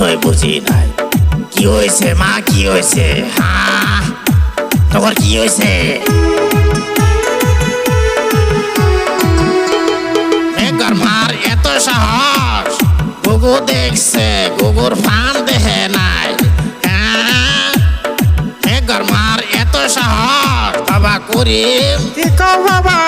কিছুই বুঝি নাই। কি হয়েছে মা, কি হয়েছে? হ্যাঁ, তোমার কি হয়েছে? মার এত সাহস, গুগু দেখছে, গুগুর ফান দেখে নাই। হ্যাঁ, মার এত সাহস। বাবা করিম, কি কও বাবা?